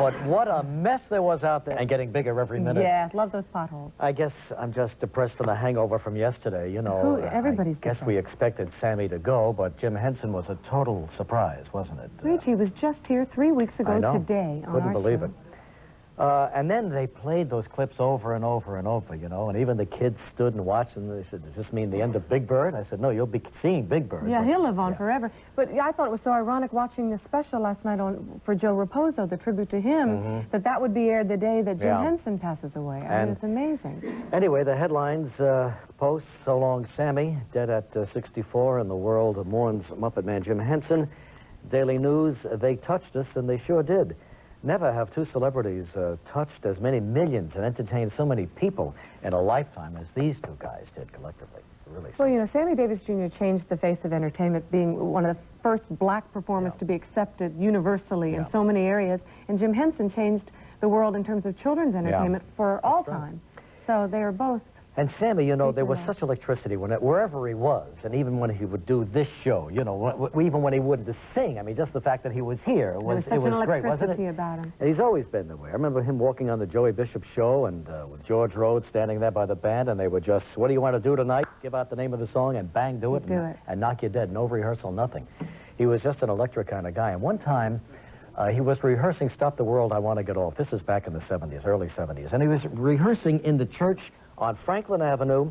But what a mess there was out there. And getting bigger every minute. Yeah, love those potholes. I guess I'm just depressed from the hangover from yesterday, you know. Everybody's I guess we expected Sammy to go, but Jim Henson was a total surprise, wasn't it? Reggie was just here 3 weeks ago today on Couldn't our believe show. it. And then they played those clips over and over and over, you know, and even the kids stood and watched, and they said, does this mean the end of Big Bird? I said, no, you'll be seeing Big Bird. Yeah, he'll live on forever. But I thought it was so ironic watching the special last night for Joe Raposo, the tribute to him, that would be aired the day that Jim Henson passes away. I mean, it's amazing. Anyway, the headlines post, so long Sammy, dead at 64, and the world mourns Muppet Man Jim Henson. Daily News, they touched us, and they sure did. Never have two celebrities touched as many millions and entertained so many people in a lifetime as these two guys did collectively. Really. Well, you know, Sammy Davis Jr. changed the face of entertainment, being one of the first black performers to be accepted universally in so many areas. And Jim Henson changed the world in terms of children's entertainment for all time. So they are both. And Sammy, you know, there was such electricity wherever he was, and even when he would do this show, you know, even when he wouldn't sing, I mean, just the fact that he was here it was great, wasn't it? About him. And he's always been that way. I remember him walking on the Joey Bishop show, and with George Rhodes standing there by the band, and they would just, what do you want to do tonight? Give out the name of the song, and bang, do it, and knock you dead. No rehearsal, nothing. He was just an electric kind of guy. And one time, he was rehearsing Stop the World, I Want to Get Off. This is back in the 70s, early 70s. And he was rehearsing in the church on Franklin Avenue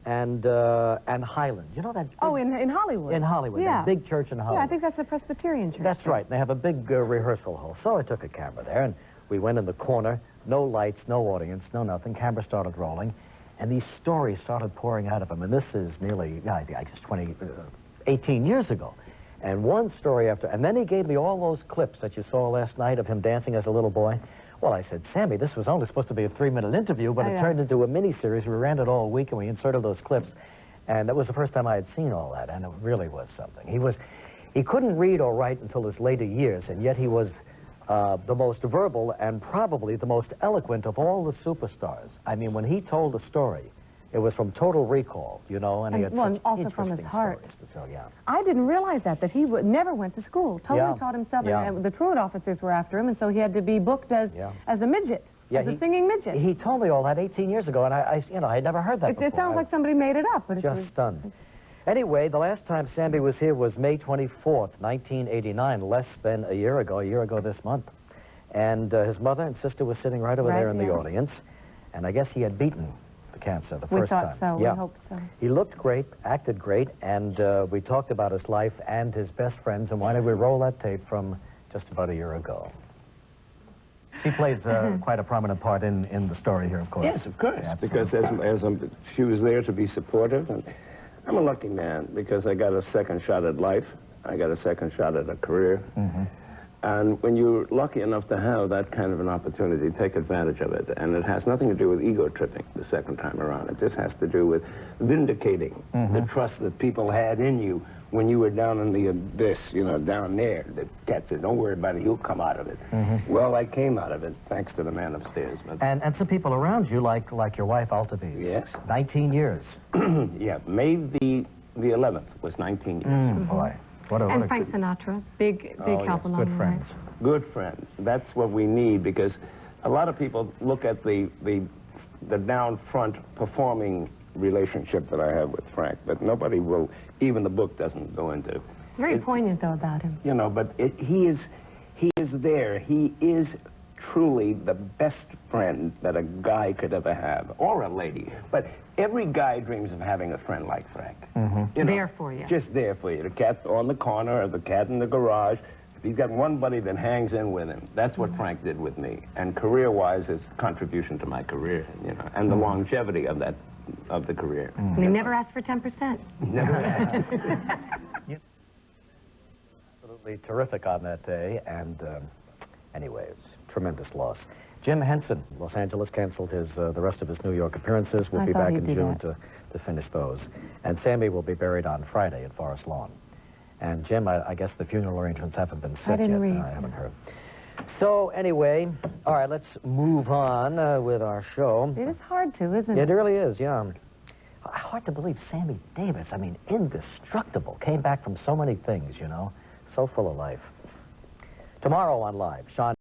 and Highland. You know that? In Hollywood. In Hollywood, that big church in Hollywood. Yeah, I think that's a Presbyterian church. That's right. They have a big rehearsal hall. So I took a camera there, and we went in the corner. No lights, no audience, no nothing. Camera started rolling, and these stories started pouring out of him. And this is nearly, I guess, 18 years ago. And one story after, and then he gave me all those clips that you saw last night of him dancing as a little boy. Well, I said, Sammy, this was only supposed to be a 3-minute interview, but it turned into a mini-series. We ran it all week, and we inserted those clips. And that was the first time I had seen all that, and it really was something. He couldn't read or write until his later years, and yet he was the most verbal and probably the most eloquent of all the superstars. I mean, when he told a story, it was from total recall, you know, and he had such also from his heart. So, I didn't realize that he never went to school. Totally taught himself, and the Pruitt officers were after him, and so he had to be booked as a midget, as a singing midget. He told me all that 18 years ago, and I had never heard that before. It sounds like somebody made it up, but just stunned. Anyway, the last time Sammy was here was May 24th, 1989, less than a year ago this month. And his mother and sister were sitting right over there in the audience, and I guess he had beaten the cancer the first time. We thought so. We hoped so. He looked great, acted great, and we talked about his life and his best friends. And why did we roll that tape from just about a year ago? She plays quite a prominent part in the story here, of course. Yes, of course, because she was there to be supportive. And I'm a lucky man because I got a second shot at life. I got a second shot at a career. And when you're lucky enough to have that kind of an opportunity, take advantage of it. And it has nothing to do with ego tripping the second time around. It just has to do with vindicating the trust that people had in you when you were down in the abyss, you know, down there. The cat said, don't worry about it, you'll come out of it. Well, I came out of it, thanks to the man upstairs. But and some people around you, like your wife, Altabe. Yes. 19 years. Yeah, May the 11th was 19 years. Boy. And Frank Sinatra, big help along the way. Good friends. That's what we need, because a lot of people look at the down front performing relationship that I have with Frank, but nobody will, even the book doesn't go into. It's very poignant, though, about him. You know, but he is there. He is truly the best friend that a guy could ever have, or a lady. But every guy dreams of having a friend like Frank. You know, there for you. Just there for you. The cat on the corner, or the cat in the garage. If he's got one buddy that hangs in with him, that's what Frank did with me. And career-wise, his contribution to my career, you know, and the longevity of the career. And he never asked for 10%. Never asked. Absolutely terrific on that day, and anyway, it's a tremendous loss. Jim Henson, Los Angeles, canceled the rest of his New York appearances. We'll be back in June to finish those. And Sammy will be buried on Friday at Forest Lawn. And Jim, I guess the funeral arrangements haven't been set yet. I haven't heard. So anyway, all right, let's move on with our show. It is hard to, isn't it? It really is, yeah. Hard to believe Sammy Davis, I mean, indestructible, came back from so many things, you know, so full of life. Tomorrow on Live, Sean